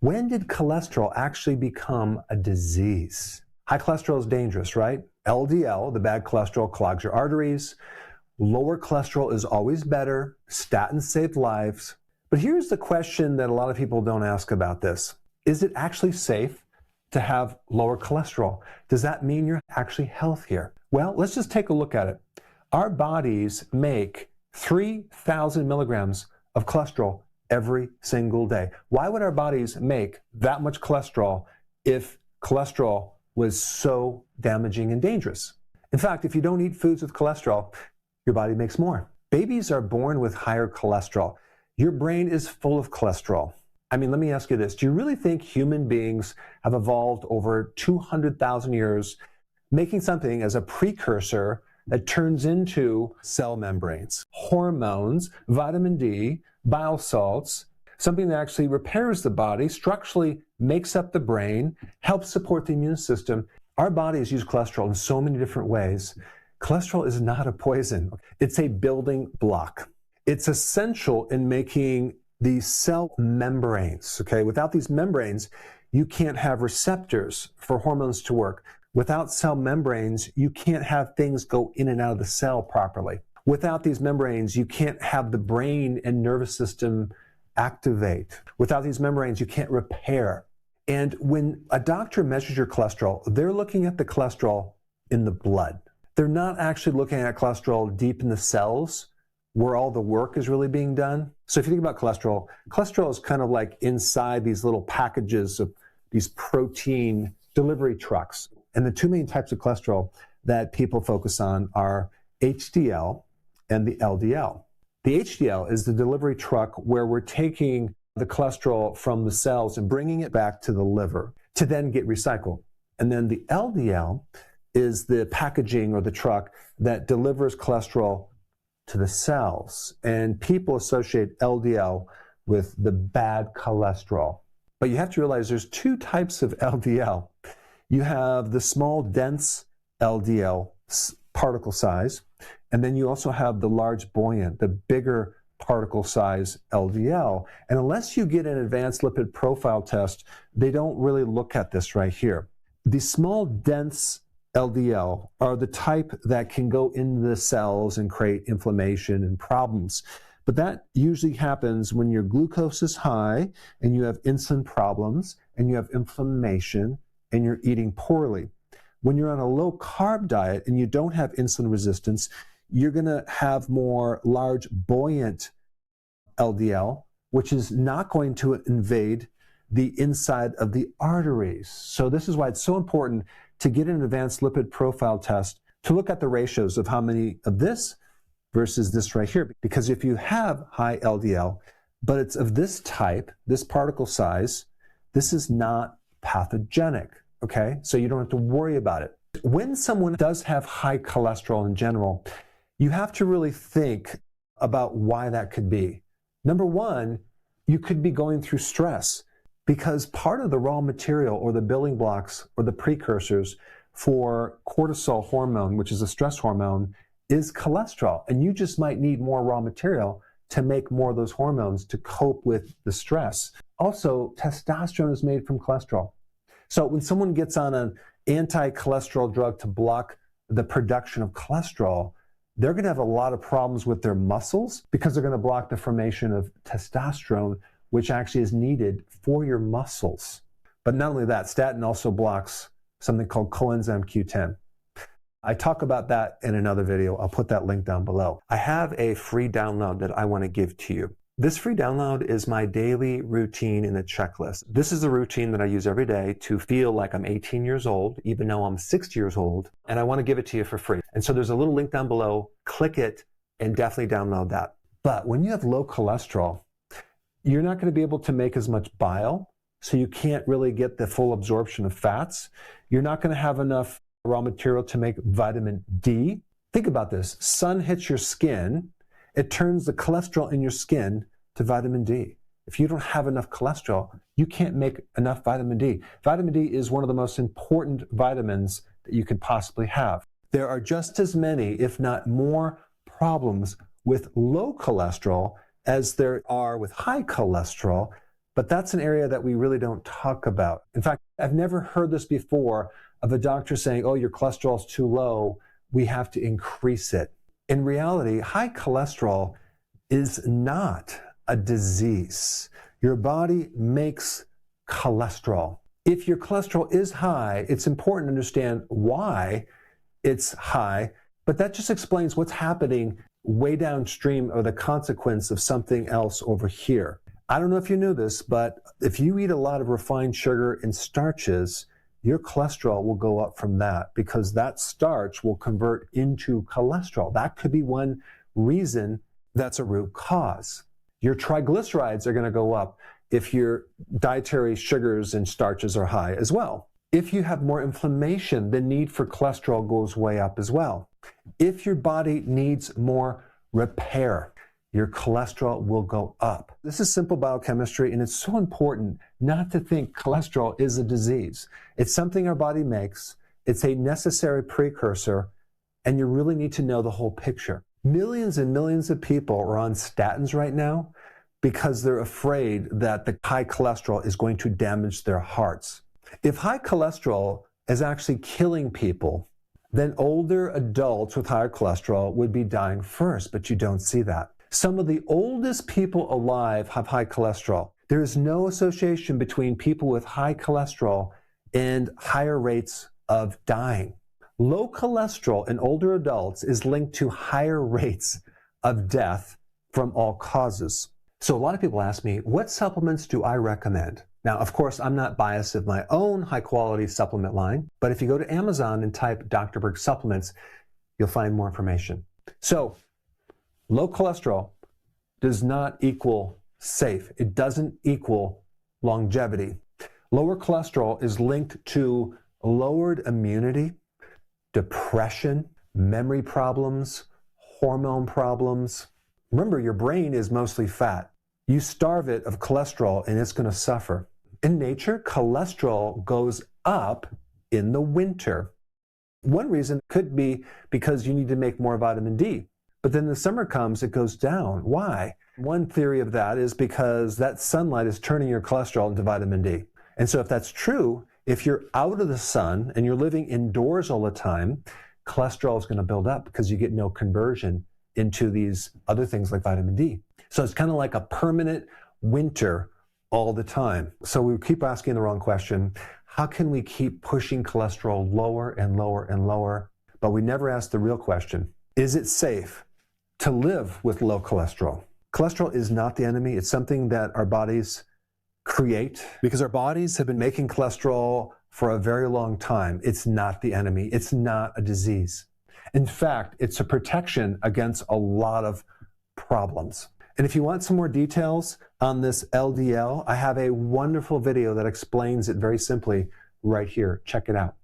When did cholesterol actually become a disease? High cholesterol is dangerous, right? LDL, the bad cholesterol, clogs your arteries. Lower cholesterol is always better. Statins save lives. But here's the question that a lot of people don't ask about this. Is it actually safe to have lower cholesterol? Does that mean you're actually healthier? Well, let's just take a look at it. Our bodies make 3,000 milligrams of cholesterol every single day. Why would our bodies make that much cholesterol if cholesterol was so damaging and dangerous? In fact, if you don't eat foods with cholesterol, your body makes more. Babies are born with higher cholesterol. Your brain is full of cholesterol. I mean, let me ask you this. Do you really think human beings have evolved over 200,000 years making something as a precursor that turns into cell membranes, hormones, vitamin D, bile salts, something that actually repairs the body, structurally makes up the brain, helps support the immune system? Our bodies use cholesterol in so many different ways. Cholesterol is not a poison. It's a building block. It's essential in making these cell membranes, okay? Without these membranes, you can't have receptors for hormones to work. Without cell membranes, you can't have things go in and out of the cell properly. Without these membranes, you can't have the brain and nervous system activate. Without these membranes, you can't repair. And when a doctor measures your cholesterol, they're looking at the cholesterol in the blood. They're not actually looking at cholesterol deep in the cells where all the work is really being done. So if you think about cholesterol, cholesterol is kind of like inside these little packages of these protein delivery trucks. And the two main types of cholesterol that people focus on are HDL and the LDL. The HDL is the delivery truck where we're taking the cholesterol from the cells and bringing it back to the liver to then get recycled. And then the LDL is the packaging or the truck that delivers cholesterol to the cells. And people associate LDL with the bad cholesterol. But you have to realize there's two types of LDL. You have the small, dense LDL particle size, and then you also have the large, buoyant, the bigger particle size LDL. And unless you get an advanced lipid profile test, they don't really look at this right here. The small, dense LDL are the type that can go in the cells and create inflammation and problems. But that usually happens when your glucose is high and you have insulin problems and you have inflammation and you're eating poorly. When you're on a low carb diet and you don't have insulin resistance, you're going to have more large, buoyant LDL, which is not going to invade the inside of the arteries. So this is why it's so important to get an advanced lipid profile test to look at the ratios of how many of this versus this right here. Because if you have high LDL, but it's of this type, this particle size, this is not pathogenic, okay? So you don't have to worry about it. When someone does have high cholesterol in general, you have to really think about why that could be. Number one, you could be going through stress because part of the raw material or the building blocks or the precursors for cortisol hormone, which is a stress hormone, is cholesterol. And you just might need more raw material to make more of those hormones to cope with the stress. Also, testosterone is made from cholesterol. So when someone gets on an anti-cholesterol drug to block the production of cholesterol, they're going to have a lot of problems with their muscles because they're going to block the formation of testosterone, which actually is needed for your muscles. But not only that, statin also blocks something called coenzyme Q10. I talk about that in another video. I'll put that link down below. I have a free download that I want to give to you. This free download is my daily routine in a checklist. This is a routine that I use every day to feel like I'm 18 years old, even though I'm 60 years old, and I want to give it to you for free. And so there's a little link down below. Click it and definitely download that. But when you have low cholesterol, you're not going to be able to make as much bile, so you can't really get the full absorption of fats. You're not going to have enough raw material to make vitamin D. Think about this. Sun hits your skin. It turns the cholesterol in your skin to vitamin D. If you don't have enough cholesterol, you can't make enough vitamin D. Vitamin D is one of the most important vitamins that you could possibly have. There are just as many, if not more, problems with low cholesterol as there are with high cholesterol, But that's an area that we really don't talk about. In fact, I've never heard this before of a doctor saying, oh, your cholesterol's too low, we have to increase it. In reality, high cholesterol is not a disease. Your body makes cholesterol. If your cholesterol is high, it's important to understand why it's high, but that just explains what's happening way downstream of the consequence of something else over here. I don't know if you knew this, but if you eat a lot of refined sugar and starches, your cholesterol will go up from that because that starch will convert into cholesterol. That could be one reason that's a root cause. Your triglycerides are going to go up if your dietary sugars and starches are high as well. If you have more inflammation, the need for cholesterol goes way up as well. If your body needs more repair, your cholesterol will go up. This is simple biochemistry, and it's so important not to think cholesterol is a disease. It's something our body makes. It's a necessary precursor, and you really need to know the whole picture. Millions and millions of people are on statins right now because they're afraid that the high cholesterol is going to damage their hearts. If high cholesterol is actually killing people, then older adults with higher cholesterol would be dying first, but you don't see that. Some of the oldest people alive have high cholesterol. There is no association between people with high cholesterol and higher rates of dying. Low cholesterol in older adults is linked to higher rates of death from all causes. So a lot of people ask me, what supplements do I recommend? Now, of course, I'm not biased of my own high-quality supplement line, but if you go to Amazon and type Dr. Berg supplements, you'll find more information. So, low cholesterol does not equal safe. It doesn't equal longevity. Lower cholesterol is linked to lowered immunity, depression, memory problems, hormone problems. Remember, your brain is mostly fat. You starve it of cholesterol and it's going to suffer. In nature, cholesterol goes up in the winter. One reason could be because you need to make more vitamin D. But then the summer comes, it goes down. Why? One theory of that is because that sunlight is turning your cholesterol into vitamin D. And so if that's true, if you're out of the sun and you're living indoors all the time, cholesterol is going to build up because you get no conversion into these other things like vitamin D. So it's kind of like a permanent winter all the time. So we keep asking the wrong question. How can we keep pushing cholesterol lower and lower and lower? But we never ask the real question. Is it safe to live with low cholesterol? Cholesterol is not the enemy. It's something that our bodies create because our bodies have been making cholesterol for a very long time. It's not the enemy. It's not a disease. In fact, it's a protection against a lot of problems. And if you want some more details on this LDL, I have a wonderful video that explains it very simply right here. Check it out.